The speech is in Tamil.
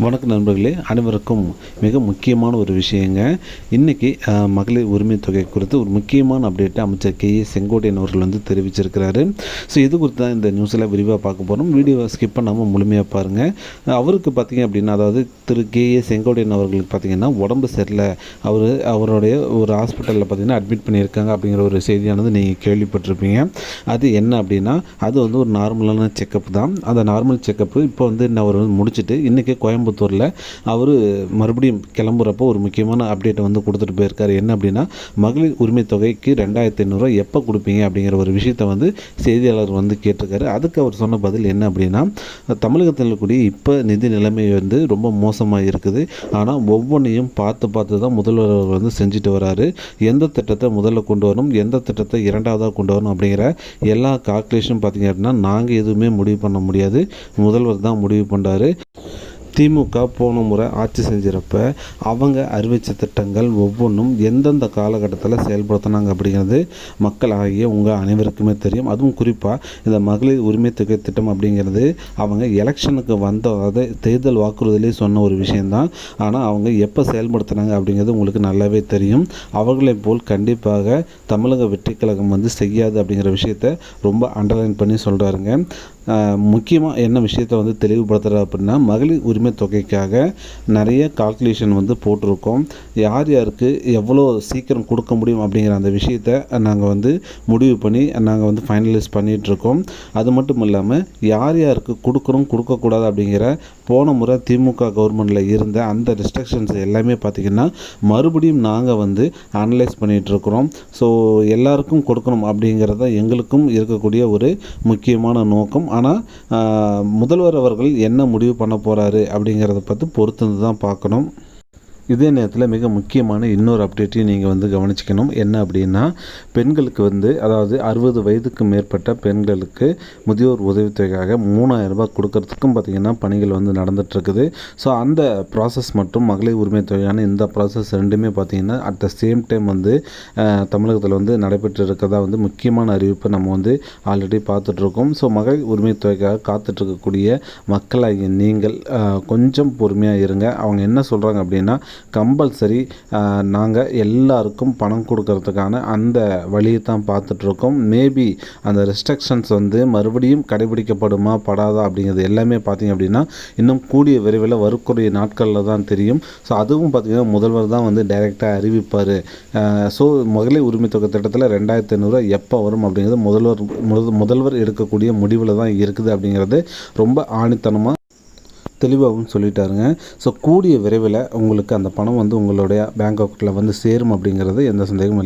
வணக்கம் நண்பர்களே, அனைவருக்கும் மிக முக்கியமான ஒரு விஷயங்க. இன்றைக்கி மகளிர் உரிமை தொகை குறித்து ஒரு முக்கியமான அப்டேட்டை அமைச்சர் கே.ஏ. செங்கோட்டையன் அவர்கள் தெரிவிச்சிருக்கிறாரு. ஸோ இது குறித்து தான் இந்த நியூஸில் விரிவாக பார்க்க போகிறோம். வீடியோவை ஸ்கிப் பண்ணாமல் முழுமையாக பாருங்கள். அவருக்கு பார்த்திங்க அப்படின்னா, அதாவது திரு கே.ஏ. செங்கோட்டையன் அவர்களுக்கு பார்த்திங்கன்னா உடம்பு சரியில்லை, அவருடைய ஒரு ஹாஸ்பிட்டலில் பார்த்திங்கன்னா அட்மிட் பண்ணியிருக்காங்க அப்படிங்கிற ஒரு செய்தியானது நீங்கள் கேள்விப்பட்டிருப்பீங்க. அது என்ன அப்படின்னா, அது ஒரு நார்மலான செக்கப் தான். அந்த நார்மல் செக்கப்பு இப்போ அவர் முடிச்சுட்டு இன்றைக்கி கோயம்புத்தூரில் அவர் மறுபடியும் கிளம்புறப்போ ஒரு முக்கியமான அப்டேட்டை கொடுத்துட்டு போயிருக்காரு. என்ன அப்படின்னா, மகளிர் உரிமை தொகைக்கு 2500 எப்போ கொடுப்பீங்க அப்படிங்கிற ஒரு விஷயத்தை செய்தியாளர் கேட்டிருக்காரு. அதுக்கு அவர் சொன்ன பதில் என்ன அப்படின்னா, தமிழகத்தில் கூடிய இப்போ நிதி நிலைமை ரொம்ப மோசமாக இருக்குது. ஆனால் ஒவ்வொன்றையும் பார்த்து தான் முதல்வர் செஞ்சுட்டு வராரு. எந்த திட்டத்தை முதல்ல கொண்டு வரணும், எந்த திட்டத்தை இரண்டாவதாக கொண்டு வரணும் அப்படிங்கிற எல்லா கால்குலேஷனும் பார்த்திங்க அப்படின்னா நாங்கள் எதுவுமே முடிவு பண்ண முடியாது, முதல்வர் தான் முடிவு பண்ணுறாரு. திமுக போன முறை ஆட்சி செஞ்சிறப்ப அவங்க அறிவித்த திட்டங்கள் ஒவ்வொன்றும் எந்தெந்த காலகட்டத்தில் செயல்படுத்தினாங்க அப்படிங்கிறது மக்கள் ஆகிய உங்கள் அனைவருக்குமே தெரியும். அதுவும் குறிப்பாக இந்த மகளிர் உரிமை தொகை திட்டம் அப்படிங்கிறது அவங்க எலெக்ஷனுக்கு அதாவது தேர்தல் வாக்குறுதியிலே சொன்ன ஒரு விஷயந்தான். ஆனால் அவங்க எப்போ செயல்படுத்தினாங்க அப்படிங்கிறது உங்களுக்கு நல்லாவே தெரியும். அவர்களை போல் கண்டிப்பாக தமிழக வெற்றி கழகம் செய்யாது அப்படிங்கிற விஷயத்தை ரொம்ப அண்டர்லைன் பண்ணி சொல்கிறாருங்க. முக்கியமாக என்ன விஷயத்தை தெளிவுபடுத்துகிறார் அப்படின்னா, மகளிர் உரிமை தொகைக்காக நிறைய கால்குலேஷன் போட்டிருக்கோம். யார் யாருக்கு எவ்வளோ சீக்கிரம் கொடுக்க முடியும் அப்படிங்கிற அந்த விஷயத்தை நாங்கள் முடிவு பண்ணி நாங்கள் ஃபைனலைஸ் பண்ணிகிட்ருக்கோம். அது மட்டும் இல்லாமல் யார் யாருக்கு கொடுக்குறோம் கொடுக்கக்கூடாது அப்படிங்கிற போன முறை திமுக கவர்மெண்ட்டில் இருந்த அந்த ரெஸ்ட்ரிக்ஷன்ஸ் எல்லாமே பார்த்திங்கன்னா மறுபடியும் நாங்கள் அனலைஸ் பண்ணிகிட்ருக்குறோம். ஸோ எல்லாருக்கும் கொடுக்கணும் அப்படிங்கிறத எங்களுக்கும் இருக்கக்கூடிய ஒரு முக்கியமான நோக்கம். ஆனால் முதல்வர் அவர்கள் என்ன முடிவு பண்ண போகிறாரு அப்படிங்கிறத பற்றி பொறுத்து தான் பார்க்கணும். இதே நேரத்தில் மிக முக்கியமான இன்னொரு அப்டேட்டையும் நீங்கள் கவனிச்சிக்கணும். என்ன அப்படின்னா, பெண்களுக்கு அதாவது 60 வயதுக்கு மேற்பட்ட பெண்களுக்கு முதியோர் உதவித்தொகையாக 3000 ரூபாய் கொடுக்கறதுக்கும் பார்த்திங்கன்னா பணிகள் நடந்துகிட்ருக்குது. ஸோ அந்த ப்ராசஸ் மற்றும் மகளிர் உரிமை தொகையான இந்த ப்ராசஸ் ரெண்டுமே பார்த்திங்கன்னா அட் த சேம் டைம் தமிழகத்தில் நடைபெற்று இருக்கிறதா முக்கியமான அறிவிப்பை நம்ம ஆல்ரெடி பார்த்துட்ருக்கோம். ஸோ மகளிர் உரிமை தொகைக்காக காத்துட்ருக்கக்கூடிய மக்களாகிய நீங்கள் கொஞ்சம் பொறுமையாக இருங்க. அவங்க என்ன சொல்கிறாங்க அப்படின்னா, கம்பல்சரி நாங்கள் எல்லாருக்கும் பணம் கொடுக்கறதுக்கான அந்த வழியை தான் பார்த்துட்ருக்கோம். மேபி அந்த ரெஸ்ட்ரிக்ஷன்ஸ் மறுபடியும் கடைபிடிக்கப்படுமா படாதா அப்படிங்கிறது எல்லாமே பார்த்திங்க அப்படின்னா இன்னும் கூடிய விரைவில் வரக்கூடிய நாட்களில் தான் தெரியும். ஸோ அதுவும் பார்த்திங்கன்னா முதல்வர் தான் டைரெக்டாக அறிவிப்பார். ஸோ மகளிர் உரிமை தொகை திட்டத்தில் 2500 எப்போ வரும் அப்படிங்கிறது முதல்வர் எடுக்கக்கூடிய முடிவில் தான் இருக்குது அப்படிங்கிறது ரொம்ப ஆணித்தனமாக தெளிவாகவும் சொல்லிட்டாருங்க. ஸோ கூடிய விரைவில் உங்களுக்கு அந்த பணம் உங்களுடைய பேங்க் அக்கௌண்ட்டில் சேரும் அப்படிங்கிறது எந்த சந்தேகமும் இல்லை.